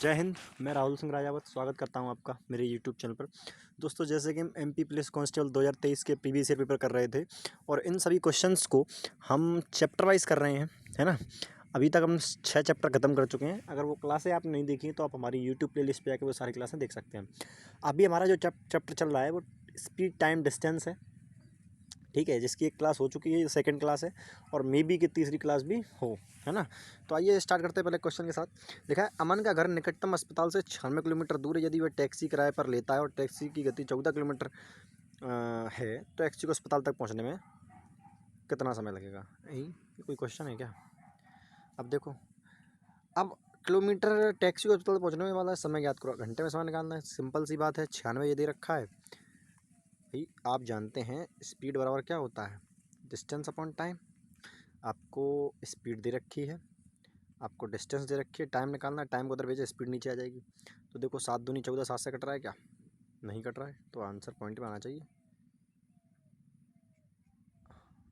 जय हिंद। मैं राहुल सिंह राजावत स्वागत करता हूं आपका मेरे यूट्यूब चैनल पर। दोस्तों, जैसे कि हम एमपी पुलिस कांस्टेबल 2023 के प्रीवियस ईयर पेपर कर रहे थे और इन सभी क्वेश्चंस को हम चैप्टर वाइज कर रहे हैं, है ना। अभी तक हम 6 चैप्टर खत्म कर चुके हैं। अगर वो क्लासें आपने नहीं देखी तो आप हमारी यूट्यूब प्लेलिस्ट पे आके वो सारी क्लासें देख सकते हैं। अभी हमारा जो चैप्टर चल रहा है वो स्पीड टाइम डिस्टेंस है, ठीक है, जिसकी एक क्लास हो चुकी है, ये सेकंड क्लास है और मे बी की तीसरी क्लास भी हो, है ना। तो आइए स्टार्ट करते हैं पहले क्वेश्चन के साथ। लिखा है, अमन का घर निकटतम अस्पताल से 96 किलोमीटर दूर है। यदि वह टैक्सी किराए पर लेता है और टैक्सी की गति 14 किलोमीटर है तो टैक्सी को अस्पताल तक पहुँचने में कितना समय लगेगा। यही कोई क्वेश्चन है क्या? अब देखो, अब किलोमीटर टैक्सी को अस्पताल पहुँचने में वाला समय याद करो, घंटे में समय निकालना है। सिंपल सी बात है, 96 ये दे रखा है भाई। आप जानते हैं स्पीड बराबर क्या होता है, डिस्टेंस अपॉन टाइम। आपको स्पीड दे रखी है, आपको डिस्टेंस दे रखी है, टाइम निकालना है। टाइम को उधर भेजे, स्पीड नीचे आ जाएगी। तो देखो 7 दूनी 14, 7 से कट रहा है क्या? नहीं कट रहा है, तो आंसर पॉइंट में आना चाहिए।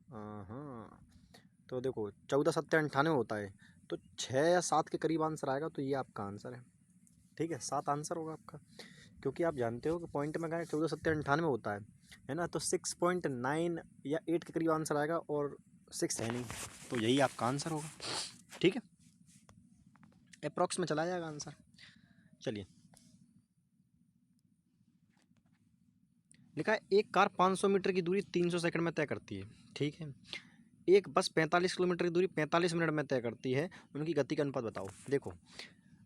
हाँ, तो देखो 14 सत्ते 98 होता है, तो 6 या 7 के करीब आंसर आएगा। तो ये आपका आंसर है, ठीक है, 7 आंसर होगा आपका। क्योंकि आप जानते हो कि पॉइंट में कहा 14 सत्ते 98 होता है ना। तो 6.9 या 8 के करीब आंसर आएगा और 6 है नहीं, तो यही आपका आंसर होगा, ठीक है। अप्रॉक्स में चला जाएगा आंसर। चलिए, लिखा है, एक कार 500 मीटर की दूरी 300 सेकंड में तय करती है, ठीक है। एक बस 45 किलोमीटर की दूरी 45 मिनट में तय करती है। उनकी गति का अनुपात बताओ। देखो,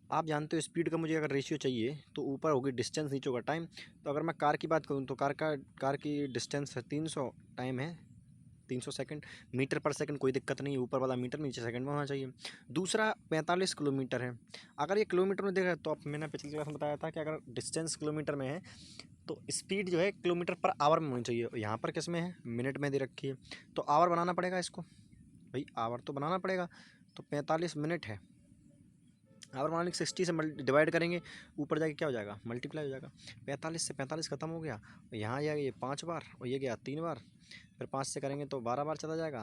आप जानते हो स्पीड का मुझे अगर रेशियो चाहिए तो ऊपर होगी डिस्टेंस, नीचे होगा टाइम। तो अगर मैं कार की बात करूँ तो कार की डिस्टेंस है 300, टाइम है 300 सेकंड। मीटर पर सेकंड कोई दिक्कत नहीं है, ऊपर वाला मीटर नीचे सेकंड में होना चाहिए। दूसरा 45 किलोमीटर है। अगर ये किलोमीटर में देखा तो आप, मैंने पिछली क्लास में बताया था कि अगर डिस्टेंस किलोमीटर में है तो स्पीड जो है किलोमीटर पर आवर में होनी चाहिए। यहाँ पर किस में है, मिनट में दे रखी है, तो आवर बनाना पड़ेगा इसको भाई, आवर तो बनाना पड़ेगा। तो 45 मिनट है, आवर बनाने के 60 से डिवाइड करेंगे, ऊपर जाके क्या हो जाएगा, मल्टीप्लाई हो जाएगा। 45 से 45 खत्म हो गया, यहाँ जाएगा ये 5 बार और ये गया 3 बार, फिर 5 से करेंगे तो 12 बार चला जाएगा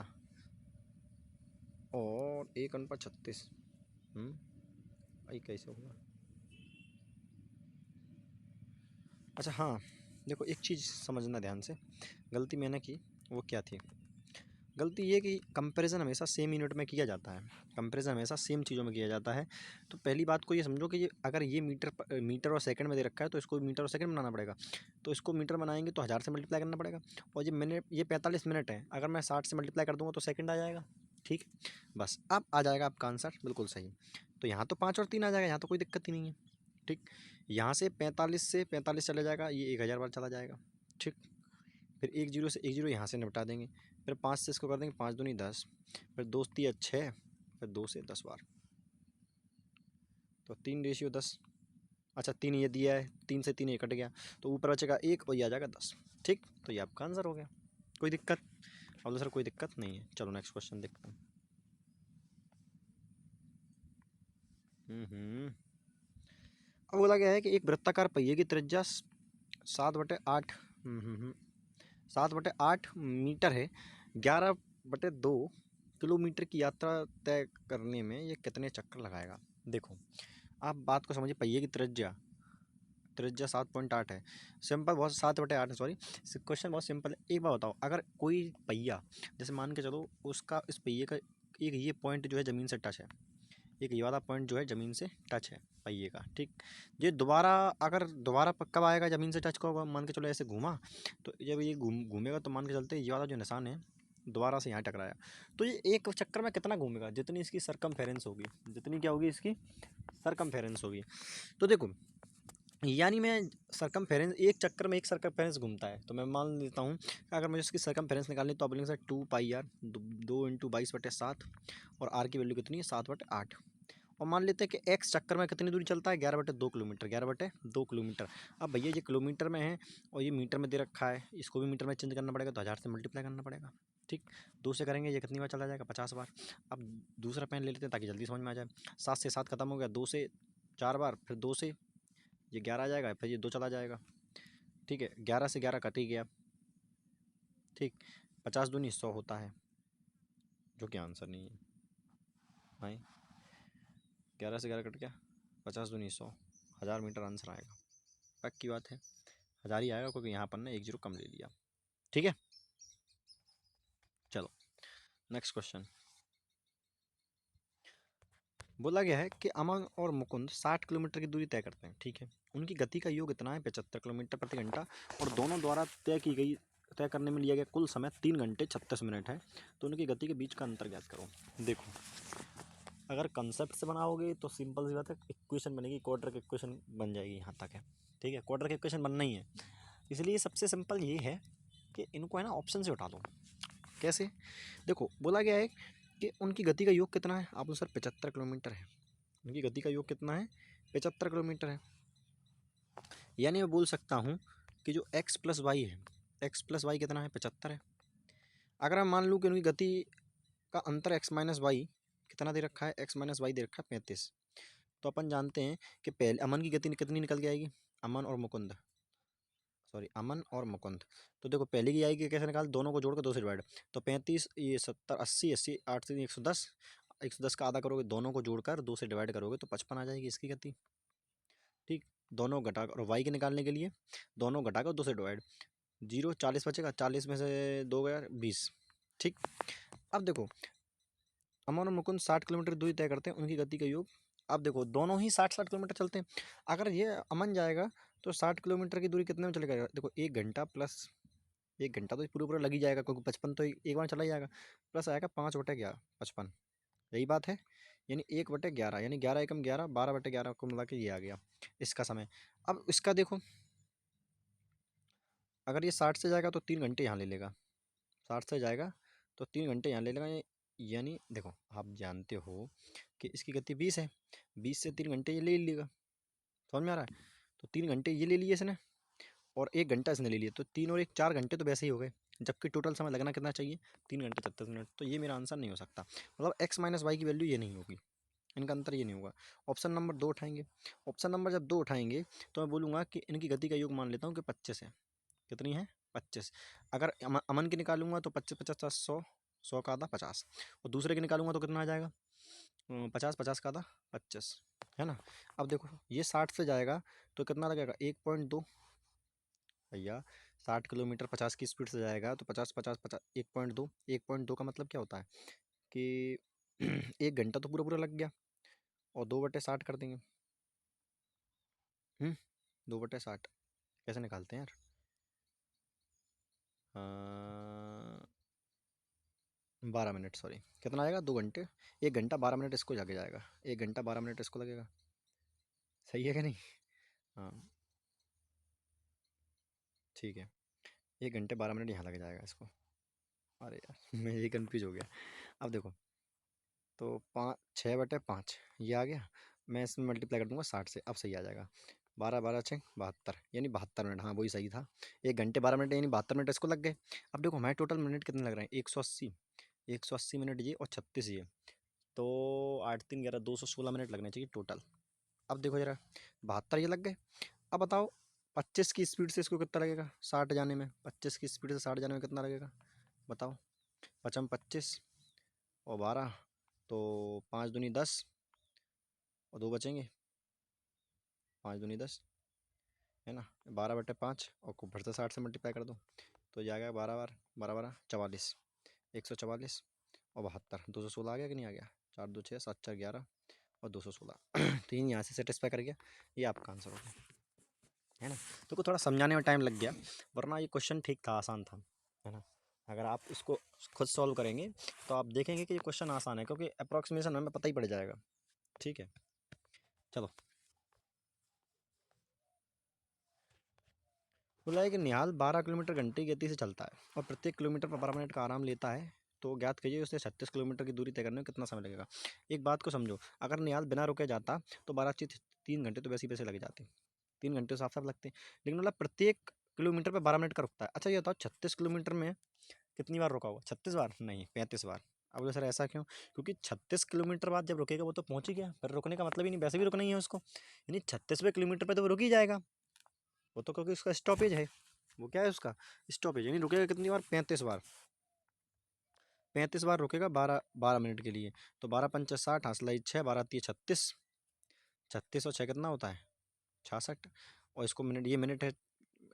और 1/36। भाई कैसे होगा? अच्छा हाँ, देखो एक चीज़ समझना ध्यान से, गलती मैंने की वो क्या थी। गलती ये कि कंपैरिजन हमेशा सेम यूनिट में किया जाता है, कंपैरिजन हमेशा सेम चीज़ों में किया जाता है। तो पहली बात को ये समझो कि ये अगर ये मीटर और सेकंड में दे रखा है तो इसको मीटर और सेकंड बनाना पड़ेगा। तो इसको मीटर बनाएंगे तो 1000 से मल्टीप्लाई करना पड़ेगा। और ये मिनट, ये 45 मिनट है, अगर मैं 60 से मल्टीप्लाई कर दूंगा तो सेकंड आ जाएगा, ठीक। बस अब आ जाएगा आपका आंसर बिल्कुल सही। तो यहाँ तो 5 और 3 आ जाएगा, यहाँ तो कोई दिक्कत ही नहीं है, ठीक। यहाँ से 45 से 45 चले जाएगा, ये 1000 बार चला जाएगा, ठीक। फिर 1 जीरो से 1 जीरो यहाँ से निपटा देंगे। फिर 5 से इसको कर देंगे 5 दूनी 10, फिर 2 तिया 6, फिर 2 से 10 बार, तो 3/10। अच्छा 3 ये दिया है, 3 से 3 ये कट गया, तो ऊपर बचेगा 1 और ये आ जाएगा 10, ठीक। तो ये आपका आंसर हो गया। कोई दिक्कत? अब सर कोई दिक्कत नहीं है। चलो नेक्स्ट क्वेश्चन देखते हैं। अब बोला गया है कि एक वृत्ताकार पहिए की त्रिज्या 7/8 7/8 मीटर है। 11/2 किलोमीटर की यात्रा तय करने में ये कितने चक्कर लगाएगा। देखो, आप बात को समझिए, पहिए की त्रिज्या, त्रिज्या 7.8 है। सिंपल, बहुत 7/8 है, सॉरी। क्वेश्चन बहुत सिंपल है। एक बार बताओ, अगर कोई पहिया, जैसे मान के चलो उसका, इस पहिए का एक ये पॉइंट जो है ज़मीन से टच है, एक ये वाला पॉइंट जो है ज़मीन से टच है पहिए का, ठीक। ये दोबारा, अगर दोबारा कब आएगा ज़मीन से टच का होगा, मान के चलो ऐसे घूमा, तो जब ये घूमेगा तो मान के चलते ये वाला जो निशान है दोबारा से यहाँ टकराया, तो ये एक चक्कर में कितना घूमेगा, जितनी इसकी सरकमफेरेंस होगी, जितनी क्या होगी इसकी सरकमफेरेंस होगी। तो देखो, यानी मैं सरकमफेरेंस, एक चक्कर में एक सरकमफेरेंस घूमता है, तो मैं मान लेता हूँ कि अगर मुझे इसकी सरकमफेरेंस निकालनी तो आप बोलेंगे सर 2πr, 2 × 22/7, और आर की वैल्यू कितनी है 7/8। और मान लेते हैं कि एक्स चक्कर में कितनी दूरी चलता है, 11/2 किलोमीटर, 11/2 किलोमीटर। अब भैया ये किलोमीटर में है और ये मीटर में दे रखा है, इसको भी मीटर में चेंज करना पड़ेगा, तो 1000 से मल्टीप्लाई करना पड़ेगा, ठीक। 2 से करेंगे ये कितनी बार चला जाएगा, 50 बार। अब दूसरा पेन ले लेते हैं ताकि जल्दी समझ में आ जाए। 7 से 7 खत्म हो गया, 2 से 4 बार, फिर 2 से ये 11 आ जाएगा, फिर ये 2 चला जाएगा, ठीक है। 11 से 11 कट ही गया, ठीक। 50 दूनी 100 होता है, जो कि आंसर नहीं है भाई। 11 से 11 कट गया, 50 दूनी 100, 1000 मीटर आंसर आएगा। पक्की बात है 1000 ही आएगा, क्योंकि यहाँ पर ना 1 0 कम ले लिया। ठीक है, चलो नेक्स्ट क्वेश्चन। बोला गया है कि अमन और मुकुंद 60 किलोमीटर की दूरी तय करते हैं। ठीक है, उनकी गति का योग इतना है 75 किलोमीटर प्रति घंटा, और दोनों द्वारा तय करने में लिया गया कुल समय 3 घंटे 36 मिनट है। तो उनकी गति के बीच का अंतर ज्ञात करो। देखो, अगर कंसेप्ट से बनाओगे तो सिंपल सी बात है, इक्वेशन बनेगी, क्वाड्रेटिक की इक्वेशन बन जाएगी, यहाँ तक है। ठीक है, क्वाड्रेटिक की इक्वेशन बनना ही है, इसलिए सबसे सिंपल ये है कि इनको है ना ऑप्शन से उठा दो। कैसे? देखो, बोला गया है कि उनकी गति का योग कितना है, आप सर 75 किलोमीटर है। उनकी गति का योग कितना है, 75 किलोमीटर है। यानी मैं बोल सकता हूँ कि जो x प्लस वाई है, x प्लस वाई कितना है, 75 है। अगर मैं मान लूँ कि उनकी गति का अंतर x माइनस वाई कितना दे रखा है, x माइनस वाई दे रखा है 35, तो अपन जानते हैं कि पहले अमन की गति कितनी निकल के आएगी, अमन और मुकुंद, सॉरी अमन और मुकुंद। तो देखो पहले की आएगी कैसे निकाल, दोनों को जोड़कर 2 से डिवाइड, तो 35, ये 70, 80, 80, 8 से 110, 110 का आधा करोगे, दोनों को जोड़कर 2 से डिवाइड करोगे तो 55 आ जाएगी इसकी गति। ठीक, दोनों घटाकर, और वाई के निकालने के लिए दोनों घटाकर 2 से डिवाइड, 0 40 बचेगा, 40 में से 2 गया 20। ठीक, अब देखो अमन और मुकुंद 60 किलोमीटर दूरी तय करते हैं, उनकी गति का योग, अब देखो दोनों ही 60-60 किलोमीटर चलते हैं। अगर ये अमन जाएगा तो 60 किलोमीटर की दूरी कितने में चलेगा, देखो 1 घंटा प्लस 1 घंटा तो पूरा पूरा लग ही जाएगा, क्योंकि 55 तो एक बार चला ही जाएगा, प्लस आएगा 5/11 55, यही बात है। यानी 1/11, यानी 11 एकम 11, 12/11 को मिला के ये आ गया इसका समय। अब इसका देखो, अगर ये 60 से जाएगा तो 3 घंटे यहाँ ले लेगा, 60 से जाएगा तो 3 घंटे यहाँ ले लेगा। यानी देखो आप जानते हो कि इसकी गति 20 है, 20 से 3 घंटे ये ले लेगा, समझ में आ रहा है। तो 3 घंटे ये ले लिए इसने, और 1 घंटा इसने ले लिया, तो 3 और 1 4 घंटे तो वैसे ही हो गए, जबकि टोटल समय लगना कितना चाहिए, 3 घंटे 37 मिनट। तो ये मेरा आंसर नहीं हो सकता, मतलब x माइनस वाई की वैल्यू ये नहीं होगी, इनका अंतर ये नहीं होगा। ऑप्शन नंबर 2 उठाएंगे, ऑप्शन नंबर जब 2 उठाएंगे तो मैं बोलूँगा कि इनकी गति का योग मान लेता हूँ कि 25 है। कितनी है, 25। अगर अमन की निकालूंगा तो 25 50 100, 100 का आधा 50, और दूसरे की निकालूंगा तो कितना आ जाएगा, 50 50 का आधा 25, है ना। अब देखो ये 60 से जाएगा तो कितना लगेगा, 1.2 भैया, 60 किलोमीटर 50 की स्पीड से जाएगा तो 50 50 50, 1.2, 1.2 का मतलब क्या होता है कि 1 घंटा तो पूरा पूरा लग गया, और 2/60 कर देंगे। 2/60 कैसे निकालते हैं यार, 12 मिनट, सॉरी कितना आएगा, 2 घंटे, 1 घंटा 12 मिनट इसको जाके जाएगा, 1 घंटा 12 मिनट इसको लगेगा, सही है कि नहीं। हाँ ठीक है, 1 घंटे 12 मिनट यहाँ लग जाएगा इसको। अरे यार मैं ये कन्फ्यूज हो गया। अब देखो, तो 6/5 ये आ गया, मैं इसमें मल्टीप्लाई कर दूंगा 60 से, अब सही आ जाएगा। 12 12 6 72, यानी 72 मिनट, हाँ वही सही था, 1 घंटे 12 मिनट यानी 72 मिनट इसको लग गए। अब देखो हमारे टोटल मिनट कितने लग रहे हैं, 180 मिनट ये, और 36 ये, तो 8 3 11 216 मिनट लगने चाहिए टोटल। अब देखो जरा, 72 ये लग गए। अब बताओ 25 की स्पीड से इसको कितना लगेगा 60 जाने में, 25 की स्पीड से 60 जाने में कितना लगेगा बताओ, 25 और 12, तो 5 दूनी 10, और 2 बचेंगे, 5 दूनी 10, है ना, 12/5, और ऊपर से 60 से मल्टीप्लाई कर दो, तो जाएगा 12 बार 12 12 44, 144 और 72, 216 आ गया कि नहीं आ गया, 4 2 6 7 4 11 और 216 तीन यहाँ से सेटिस्फाई कर गया, ये आपका आंसर हो गया, है ना। तो थोड़ा समझाने में टाइम लग गया, वरना ये क्वेश्चन ठीक था, आसान था, है ना। अगर आप इसको खुद सॉल्व करेंगे तो आप देखेंगे कि ये क्वेश्चन आसान है, क्योंकि अप्रॉक्सीमेशन हमें पता ही पड़ जाएगा। ठीक है, चलो। बोला है कि निहाल 12 किलोमीटर घंटे की गति से चलता है और प्रत्येक किलोमीटर पर 12 मिनट का आराम लेता है, तो ज्ञात कीजिए उसे 36 किलोमीटर की दूरी तय करने में कितना समय लगेगा। एक बात को समझो, अगर निहाल बिना रुके जाता तो 3 घंटे तो वैसे ही वैसे लग जाते, 3 घंटे साफ साफ लगते, लेकिन मतलब प्रत्येक किलोमीटर पर 12 मिनट का रुकता है। अच्छा ये बताओ 36 किलोमीटर में कितनी बार रुका होगा, 36 बार नहीं, 35 बार। अब बोले सर ऐसा क्यों, क्योंकि 36 किलोमीटर बाद जब रुकेगा वो तो पहुंच ही गया, फिर रुकने का मतलब ही नहीं, वैसे भी रुकना ही है उसको, यानी 36वें किलोमीटर पे तो वो रुक ही जाएगा, वो तो क्योंकि उसका स्टॉपेज है, वो क्या है उसका स्टॉपेज, यानी रुकेगा कितनी बार, 35 बार, 35 बार रुकेगा 12 12 मिनट के लिए, तो 12 पंचे 60, हासिल 6, 12 3 36, 3606 कितना होता है? 66। और इसको मिनट, ये मिनट है,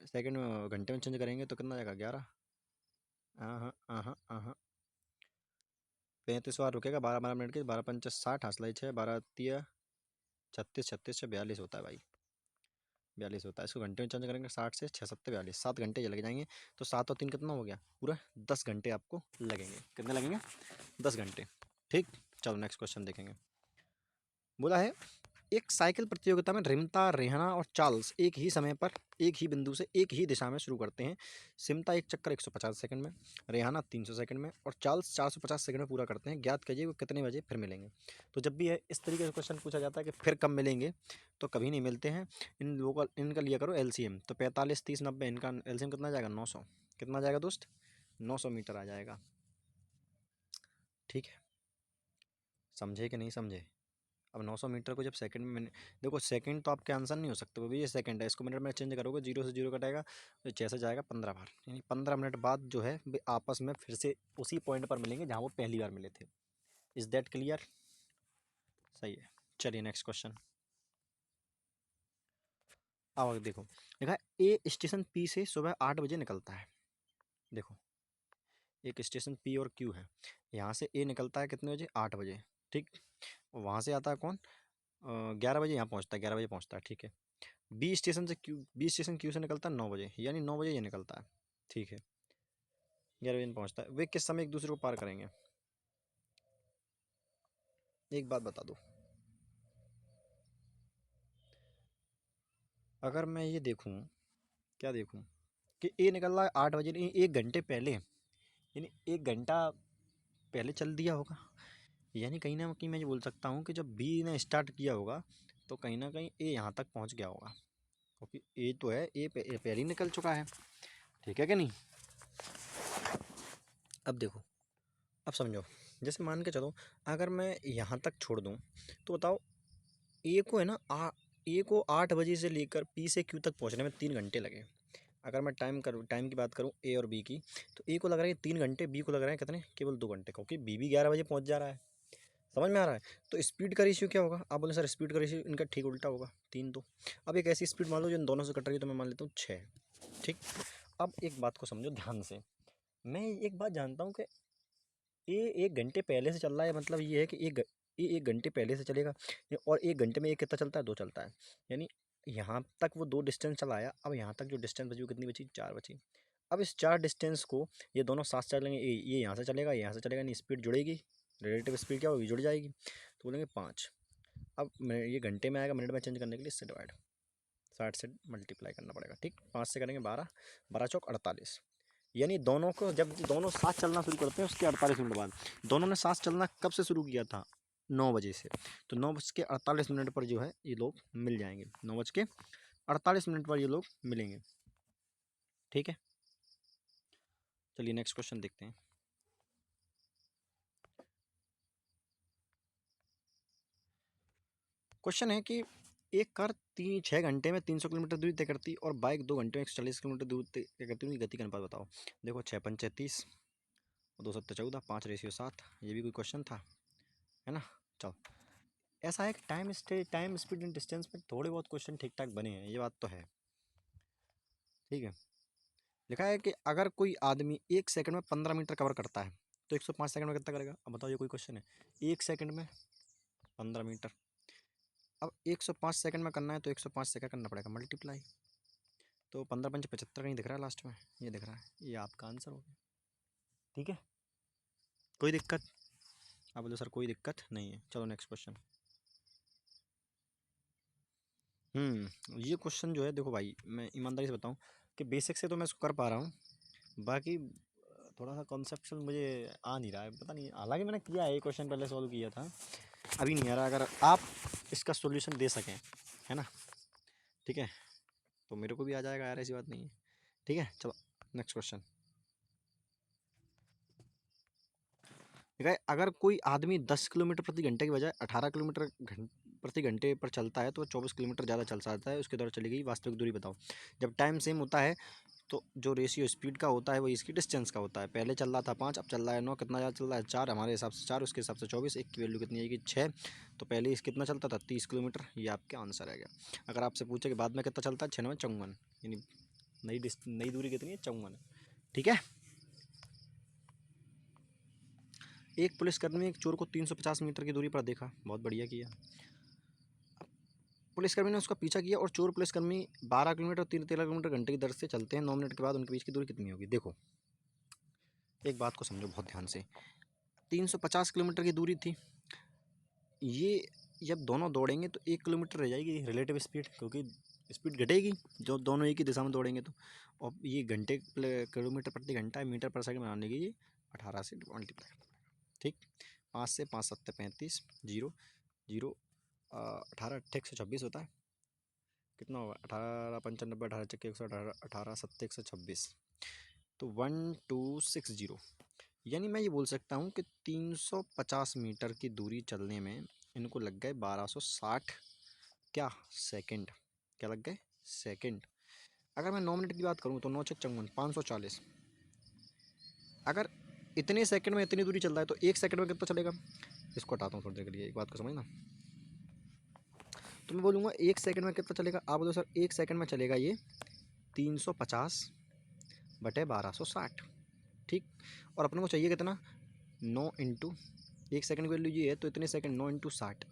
सेकंड घंटे में चेंज करेंगे तो कितना जाएगा? 11। हाँ हाँ हाँ हाँ। 35 बार रुकेगा, 12 12 मिनट के, 12 5 60, हासिल 6, 12 36, 36 से 42 होता है भाई, 42 होता है। इसको घंटे में चेंज करेंगे, 60 से 6 7 42, 7 घंटे ये लग जाएंगे। तो 7 और 3 कितना हो गया? पूरा 10 घंटे आपको लगेंगे। कितने लगेंगे? 10 घंटे। ठीक। चलो नेक्स्ट क्वेश्चन देखेंगे। बोला है, एक साइकिल प्रतियोगिता में रिमता, रेहाना और चार्ल्स एक ही समय पर एक ही बिंदु से एक ही दिशा में शुरू करते हैं। सिमता एक चक्कर 150 सेकंड में, रेहाना 300 सेकंड में और चार्ल्स 450 सेकंड में पूरा करते हैं। ज्ञात कीजिए वो कितने बजे फिर मिलेंगे। तो जब भी है इस तरीके से क्वेश्चन पूछा जाता है कि फिर कब मिलेंगे, तो कभी नहीं मिलते हैं। इन लोगों का, इनका लिया करो एलसीएम। तो 45 30 90, इनका एलसीएम कितना जाएगा? 900। कितना आ जाएगा दोस्त? 900 मीटर आ जाएगा। ठीक है, समझे कि नहीं समझे? अब 900 मीटर को जब सेकंड में देखो, सेकंड तो आपके आंसर नहीं हो सकते, वो भी ये सेकंड है। इसको मिनट में चेंज करोगे, 0 से 0 कटेगा तो 6 से जाएगा 15 बार, यानी 15 मिनट बाद जो है वे आपस में फिर से उसी पॉइंट पर मिलेंगे जहाँ वो पहली बार मिले थे। Is that clear? सही है। चलिए नेक्स्ट क्वेश्चन। अब देखो, देखा ए स्टेशन पी से सुबह 8 बजे निकलता है। देखो, एक स्टेशन पी और क्यू है। यहाँ से ए निकलता है कितने बजे? 8 बजे। ठीक। वहाँ से आता है कौन? 11 बजे यहाँ पहुँचता है, 11 बजे पहुँचता है। ठीक है। बी स्टेशन क्यू से निकलता है 9 बजे, यानी 9 बजे ये निकलता है। ठीक है, 11 बजे पहुँचता है। वे किस समय एक दूसरे को पार करेंगे? एक बात बता दो, अगर मैं ये देखूँ, क्या देखूँ कि ए निकल रहा है 8 बजे, नहीं 1 घंटे पहले, यानी 1 घंटा पहले चल दिया होगा। यानी कहीं ना कहीं मैं ये बोल सकता हूँ कि जब बी ने स्टार्ट किया होगा तो कहीं ना कहीं ए यहाँ तक पहुँच गया होगा, क्योंकि ए तो है, ए पहले ही निकल चुका है। ठीक है कि नहीं? अब देखो, अब समझो, जैसे मान के चलो, अगर मैं यहाँ तक छोड़ दूँ तो बताओ, ए को है ना, ए को 8 बजे से लेकर पी से क्यू तक पहुँचने में 3 घंटे लगे। अगर मैं टाइम की बात करूँ ए और बी की, तो ए को लग रहा है 3 घंटे, बी को लग रहा है कितने? केवल 2 घंटे, क्योंकि बी भी 11 बजे पहुँच जा रहा है। समझ में आ रहा है? तो स्पीड का रेशियो क्या होगा? आप बोले सर स्पीड का रेशियो इनका ठीक उल्टा होगा, 3 2। अब एक ऐसी स्पीड मान लो जो इन दोनों से कट रही है, तो मैं मान लेता हूँ 6। ठीक। अब एक बात को समझो ध्यान से, मैं एक बात जानता हूँ कि ये 1 घंटे पहले से चल रहा है, मतलब ये है कि ये 1 घंटे पहले से चलेगा। और 1 घंटे में ये कितना चलता है? 2 चलता है। यानी यहाँ तक वो 2 डिस्टेंस चलाया, अब यहाँ तक जो डिस्टेंस बची वो कितनी बची? 4 बची। अब इस 4 डिस्टेंस को ये दोनों साथ चलेंगे, ये यहाँ से चलेगा, ये यहाँ से चलेगा, नहीं स्पीड जुड़ेगी, रिलेटिव स्पीड क्या होगी? जुड़ जाएगी। तो बोलेंगे 5। अब मैं ये घंटे में आएगा, मिनट में चेंज करने के लिए इससे डिवाइड, 60 से मल्टीप्लाई करना पड़ेगा। ठीक, 5 से करेंगे 12, 12 चौक 48। यानी दोनों को जब दोनों साथ चलना शुरू करते हैं उसके 48 मिनट बाद, दोनों ने साथ चलना कब से शुरू किया था? 9 बजे से। तो 9 बज के 48 मिनट पर जो है ये लोग मिल जाएंगे, 9 बज के 48 मिनट पर ये लोग मिलेंगे। ठीक है, चलिए नेक्स्ट क्वेश्चन देखते हैं। क्वेश्चन है कि एक कार 6 घंटे में 300 किलोमीटर दूरी तय करती और बाइक 2 घंटे में 140 किलोमीटर दूरी तय करती, उनकी गति का अनुपात बताओ। देखो, 6 पंच 30 और 2 7 14, 5:7, ये भी कोई क्वेश्चन था, है ना? चलो, ऐसा है कि टाइम स्पीड एंड डिस्टेंस में थोड़े बहुत क्वेश्चन ठीक ठाक बने हैं, ये बात तो है। ठीक है, लिखा है कि अगर कोई आदमी 1 सेकंड में 15 मीटर कवर करता है तो 105 सेकंड में कितना करेगा? अब बताओ, ये कोई क्वेश्चन है? 1 सेकंड में 15 मीटर, अब 105 सेकंड में करना है तो 105 से क्या करना पड़ेगा? मल्टीप्लाई। तो 15 पंच 75 कहीं दिख रहा है लास्ट में? ये दिख रहा है, ये आपका आंसर हो गया। ठीक है, कोई दिक्कत? आप बोलो सर कोई दिक्कत नहीं है। चलो नेक्स्ट क्वेश्चन। ये क्वेश्चन जो है, देखो भाई मैं ईमानदारी से बताऊं कि बेसिक से तो मैं इसको कर पा रहा हूँ, बाकी थोड़ा सा कॉन्सेप्चुअल मुझे आ नहीं रहा है, पता नहीं। हालांकि मैंने किया है, ये क्वेश्चन पहले सॉल्व किया था, अभी नहीं आ रहा। अगर आप इसका सॉल्यूशन दे सकें, है ना? ठीक है, तो मेरे को भी आ जाएगा यार, ऐसी बात नहीं है। ठीक है, चलो नेक्स्ट क्वेश्चन। ठीक है, अगर कोई आदमी 10 किलोमीटर प्रति घंटे की बजाय 18 किलोमीटर प्रति घंटे पर चलता है तो 24 किलोमीटर ज़्यादा चल सकता है, उसके द्वारा चली गई वास्तविक दूरी बताओ। जब टाइम सेम होता है तो जो रेशियो स्पीड का होता है वो इसकी डिस्टेंस का होता है। पहले चल रहा था 5, अब चल रहा है 9, कितना ज़्यादा चल रहा है 4, हमारे हिसाब से 4, उसके हिसाब से 24, एक की वैल्यू कितनी आएगी 6। तो पहले इस कितना चलता था 30 किलोमीटर, ये आपका आंसर है गया। अगर आपसे पूछे कि बाद में कितना चलता है 96 54, यानी नई दूरी कितनी है 54 है। ठीक है। एक पुलिसकर्मी ने एक चोर को 350 मीटर की दूरी पर देखा, बहुत बढ़िया किया। पुलिसकर्मी ने उसका पीछा किया और चोर पुलिसकर्मी 12 किलोमीटर 13 किलोमीटर घंटे की दर से चलते हैं। 9 मिनट के बाद उनके बीच की दूरी कितनी होगी। देखो एक बात को समझो बहुत ध्यान से, 350 किलोमीटर की दूरी थी, ये जब दोनों दौड़ेंगे तो 1 किलोमीटर रह जाएगी रिलेटिव स्पीड, क्योंकि स्पीड घटेगी जो दोनों एक ही दिशा में दौड़ेंगे तो। और ये घंटे किलोमीटर प्रति घंटा मीटर पर सेकंड बनाने के लिए 18 से मल्टीप्लाई, ठीक। 5 से 5 7 35, 0 0 18 अट्ठे 126 होता है, कितना होगा 18 95 18 चक्के 118 18 7 126, तो 1260। यानी मैं ये बोल सकता हूँ कि 350 मीटर की दूरी चलने में इनको लग गए 1260 क्या सेकंड, क्या लग गए सेकंड। अगर मैं 9 मिनट की बात करूँ तो 9 चक 54 540। अगर इतने सेकंड में इतनी दूरी चल रहा है तो एक सेकंड में कितना चलेगा। इसको हटाता हूँ थोड़ी देर के लिए, एक बात को समझना। तो मैं बोलूँगा एक सेकंड में कितना चलेगा, आप बोलो सर एक सेकंड में चलेगा ये 350 बटे 1260, ठीक। और अपने को चाहिए कितना 9 इंटू एक सेकंड की वैल्यू ये है तो इतने सेकंड 9 इंटू 60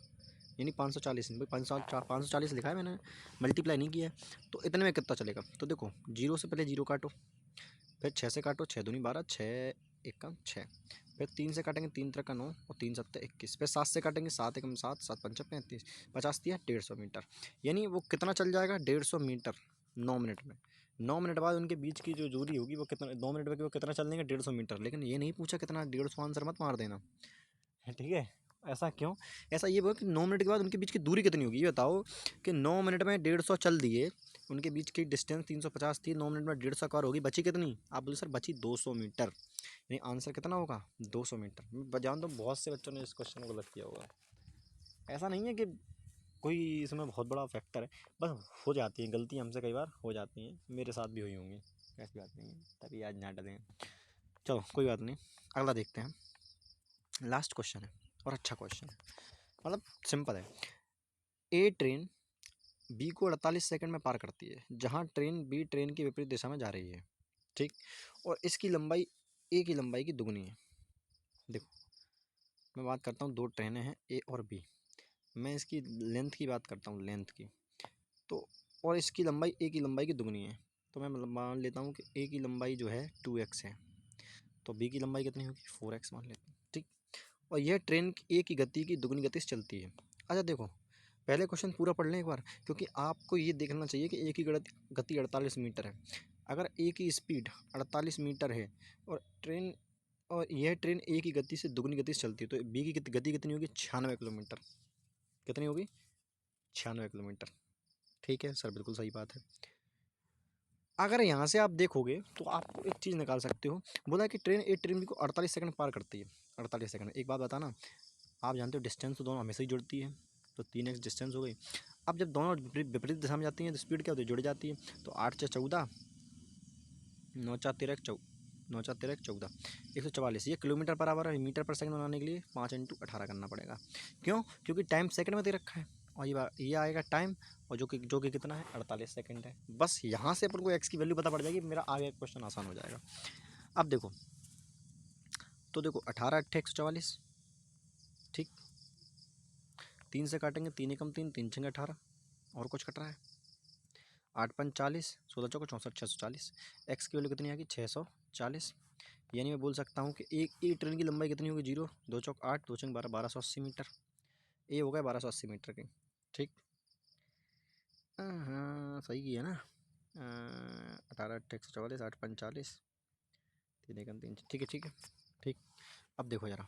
यानी 540। भाई 540 लिखा है मैंने, मल्टीप्लाई नहीं किया है। तो इतने में कितना चलेगा, तो देखो जीरो से पहले जीरो काटो, फिर 6 से काटो, 6 दूनी 12, 6 एक कम 6, फिर 3 से काटेंगे 3 3 का 9 और 3 7 21, फिर 7 से काटेंगे 7 एकम 7 7 पंचा 35, 50 दिया 150 मीटर। यानी वो कितना चल जाएगा 150 मीटर 9 मिनट में। 9 मिनट बाद उनके बीच की जो दूरी होगी वो कितना, 9 मिनट में वो कितना चल देंगे 150 मीटर। लेकिन ये नहीं पूछा कितना, 150 आंसर मत मार देना, ठीक है। ऐसा क्यों, ऐसा ये बोलो कि 9 मिनट के बाद उनके बीच की दूरी कितनी होगी। ये बताओ कि 9 मिनट में 150 चल दिए, उनके बीच की डिस्टेंस 350 थी, 9 मिनट में 150 कवर होगी, बची कितनी, आप बोले सर बची 200 मीटर। यानी आंसर कितना होगा 200 मीटर। मैं जान दो बहुत से बच्चों ने इस क्वेश्चन को गलत किया होगा। ऐसा नहीं है कि कोई इसमें बहुत बड़ा फैक्टर है, बस हो जाती है गलती, हमसे कई बार हो जाती हैं, मेरे साथ भी हुई होंगी, ऐसी बात नहीं है, तभी आज ना डलें। चलो कोई बात नहीं, अगला देखते हैं। लास्ट क्वेश्चन है और अच्छा क्वेश्चन है, मतलब सिंपल है। ए ट्रेन बी को 48 सेकंड में पार करती है, जहां ट्रेन बी ट्रेन की विपरीत दिशा में जा रही है, ठीक। और इसकी लंबाई ए की लंबाई की दुगनी है। देखो मैं बात करता हूँ, दो ट्रेनें हैं ए और बी, मैं इसकी लेंथ की बात करता हूँ, लेंथ की। तो और इसकी लंबाई ए की लंबाई की दुगनी है, तो मैं मतलब मान लेता हूँ कि ए की लंबाई जो है 2x है, तो बी की लंबाई कितनी होगी 4x मान लेते हैं, ठीक। और यह ट्रेन ए की गति की दुगनी गति से चलती है। अच्छा देखो पहले क्वेश्चन पूरा पढ़ लें एक बार, क्योंकि आपको ये देखना चाहिए कि ए की गति 48 मीटर है। अगर ए की स्पीड 48 मीटर है और यह ट्रेन ए की गति से दुगनी गति से चलती है, तो बी की गति कितनी होगी 96 किलोमीटर। कितनी होगी 96 किलोमीटर, ठीक है सर बिल्कुल सही बात है। अगर यहाँ से आप देखोगे तो आपको एक चीज़ निकाल सकते हो, बोला कि ट्रेन बी को 48 सेकंड पार करती है। 48 सेकंड, एक बात बताना, आप जानते हो डिस्टेंस तो दोनों हमेशा ही जुड़ती है, तो 3x डिस्टेंस हो गई। अब जब दोनों विपरीत दिशा में जाती हैं तो स्पीड क्या होती है जुड़ जाती है, तो 8 × 14 9 × 13 9 × 13 14 144। ये किलोमीटर पर आवर है, मीटर पर सेकंड बनाने के लिए 5 × 18 करना पड़ेगा। क्यों, क्योंकि टाइम सेकंड में दे रखा है और ये आएगा टाइम, और जो कि कितना है 48 सेकंड है। बस यहाँ से अपन को एक्स की वैल्यू पता पड़ जाएगी, मेरा आगे क्वेश्चन आसान हो जाएगा। अब देखो तो देखो 18 अट्ठे 144, ठीक। 3 से काटेंगे 3 एकम 3 3 छंगे 18, और कुछ कट रहा है 8 पंच 40 16 चौको 64 640। एक्स की वैल्यू कितनी आएगी 640। यानी मैं बोल सकता हूँ कि एक ट्रेन की लंबाई कितनी होगी 0 2 चौक 8 2 छंग 12 1280 मीटर। ए हो गया 1280 मीटर की, ठीक। हाँ सही किया ना, 18 अट्ठे 144 8 पंच 40 3 एकम 3, ठीक है ठीक है ठीक। अब देखो ज़रा,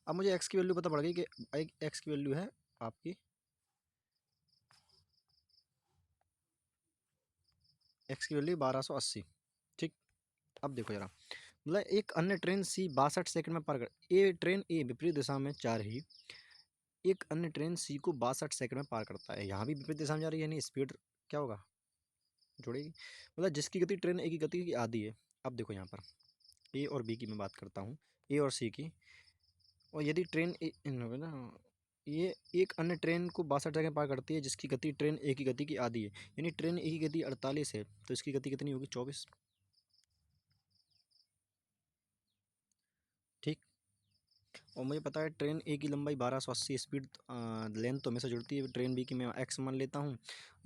अब मुझे एक्स की वैल्यू पता पड़ गई कि एक्स की वैल्यू है आपकी, एक्स की वैल्यू 1280, ठीक। अब देखो जरा, मतलब एक अन्य ट्रेन सी 62 सेकंड में पार कर, ट्रेन ए विपरीत दिशा में जा रही एक अन्य ट्रेन सी को 62 सेकंड में पार करता है। यहाँ भी विपरीत दिशा में जा रही है, यानी स्पीड क्या होगा, जुड़ेगी। मतलब जिसकी गति ट्रेन ए की गति की आधी है। अब देखो यहाँ पर ए और बी की मैं बात करता हूँ, ए और सी की। और यदि ट्रेन ना, ये एक अन्य ट्रेन को 62 सेकंड पार करती है जिसकी गति ट्रेन ए की गति की आधी है, यानी ट्रेन ए की गति 48 है तो इसकी गति कितनी होगी, 24। ठीक। और मुझे पता है ट्रेन ए की लंबाई 1280 स्पीड लेंथ तो हमेशा जुड़ती है, ट्रेन बी की मैं एक्स मान लेता हूँ,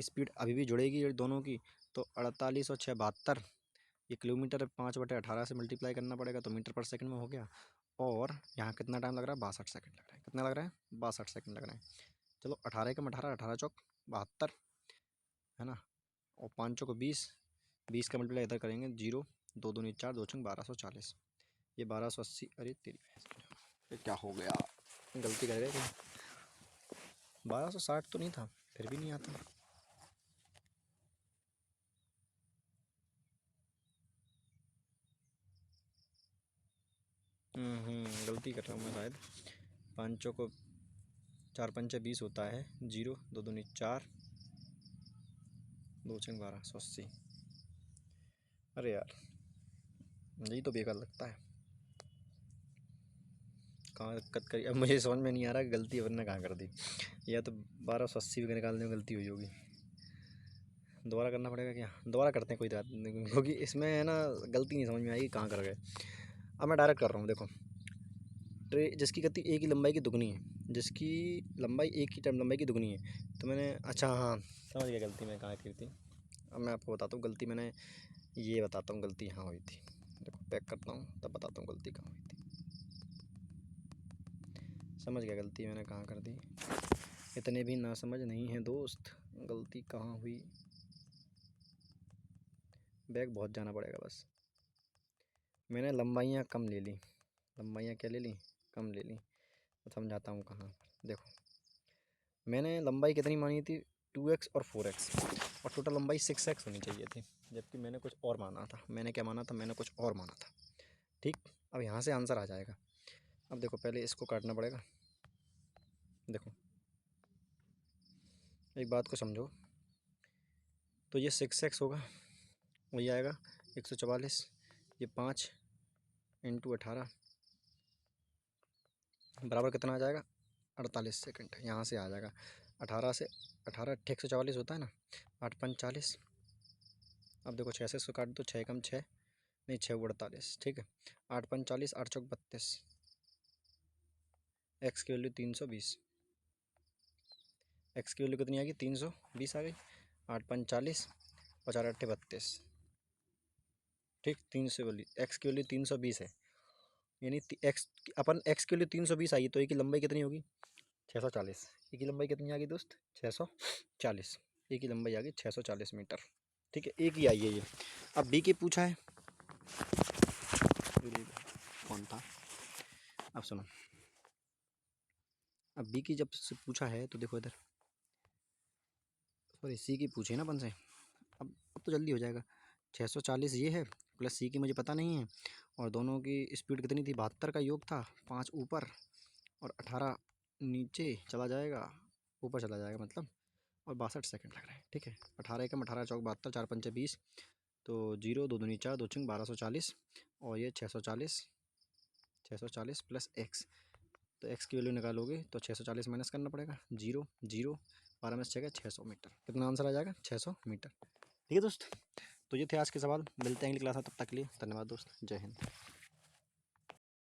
स्पीड अभी भी जुड़ेगी ये दोनों की। तो 48 और 6 72, ये किलोमीटर 5/18 से मल्टीप्लाई करना पड़ेगा तो मीटर पर सेकंड में हो गया। और यहाँ कितना टाइम लग रहा है, 62 सेकंड लग रहा है। कितना लग रहा है, 62 सेकंड लग रहा है। चलो 18 का 18, 18 चौक 72 है ना, और 5 चौक 20, 20 का मल्टीप्लाई इधर करेंगे, 0 2 दूनी 4, 2 छंग 1240, ये 1280। अरे तेरी भैंस, ये क्या हो गया, गलती कर गए क्या, 1260 तो नहीं था, फिर भी नहीं आता। गलती कर रहा हूँ मैं शायद। पाँचों को 4 पंचे 20 होता है, 0 2 दूनी 4, 2 छंग 1280। अरे यार, यही तो बेकार लगता है, कहाँ दिक्कत करी। अब मुझे समझ में नहीं आ रहा गलती वरना कहाँ कर दी, या तो 1280 भी निकालने में गलती हुई होगी। दोबारा करना पड़ेगा क्या, दोबारा करते हैं कोई बात नहीं, क्योंकि इसमें है ना गलती नहीं समझ में आएगी कहाँ कर गए। अब मैं डायरेक्ट कर रहा हूँ, देखो जिसकी गति ए की लंबाई की दुगनी है, जिसकी लंबाई ए की टाइम लंबाई की दुगनी है, तो मैंने अच्छा हाँ समझ गया गलती मैं कहाँ की थी। अब मैं आपको बताता हूँ गलती मैंने, ये बताता हूँ गलती यहाँ हुई थी। देखो पैक करता हूँ तब बताता हूँ गलती कहाँ हुई थी। समझ गया गलती मैंने कहाँ कर दी, इतने भी ना समझ नहीं है दोस्त, गलती कहाँ हुई। बैग बहुत जाना पड़ेगा बस। मैंने लंबाइयाँ कम ले ली, लंबाइयाँ क्या ले ली, कम ले ली। तो समझाता हूँ कहाँ पर, देखो मैंने लंबाई कितनी मानी थी, 2x और 4x, और टोटल लंबाई 6x होनी चाहिए थी, जबकि मैंने कुछ और माना था। मैंने क्या माना था, मैंने कुछ और माना था। ठीक, अब यहाँ से आंसर आ जाएगा। अब देखो पहले इसको काटना पड़ेगा। देखो एक बात को समझो, तो ये 6x होगा, वही आएगा 144, ये 5 × 18 बराबर कितना आ जाएगा, 48 सेकंड। यहाँ से आ जाएगा 18 से 18 144 होता है ना, 8 5 40। अब देखो 6 से इसको काट दो, 6 कम 6 नहीं 6 48, ठीक है। 8 5 40, 8 चौक 32, एक्स की वैल्यू 320, एक्स की वैल्यू कितनी आ गई, 320 आ गई। 8 5 40 और 4 8 32, ठीक। 300 वैल्यू, एक्स की वैल्यू 320 है, यानी एक्स अपन एक्स की वैल्यू 320 आई तो ए की लंबाई कितनी होगी, 640। ए की लंबाई कितनी आ गई दोस्त, 640। ए की लंबाई आ गई 640 मीटर, ठीक है। ए की आई है ये। अब बी की पूछा है, कौन था, अब सुनो। अब बी की जब से पूछा है तो देखो इधर, सॉरी सी की पूछी ना अपन से। अब तो जल्दी हो जाएगा। 640 ये है, प्लस सी की मुझे पता नहीं है, और दोनों की स्पीड कितनी थी, 72 का योग था, 5 ऊपर और 18 नीचे चला जाएगा, ऊपर चला जाएगा मतलब, और 62 सेकंड लग रहा है, ठीक है। 18 एकम 18 चौक 72, 4 पंचे 20, तो 0 2 दूनी 4, 2 छंग 1240, और ये 640, 640 प्लस एक्स, तो एक्स की वैल्यू निकालोगे तो 640 माइनस करना पड़ेगा, 0 0 12 में 6 600 मीटर, कितना आंसर आ जाएगा, 600 मीटर। ठीक है दोस्त, तो ये थे आज के सवाल। मिलते हैं अगली क्लास में, तब तक के लिए धन्यवाद दोस्त, जय हिंद।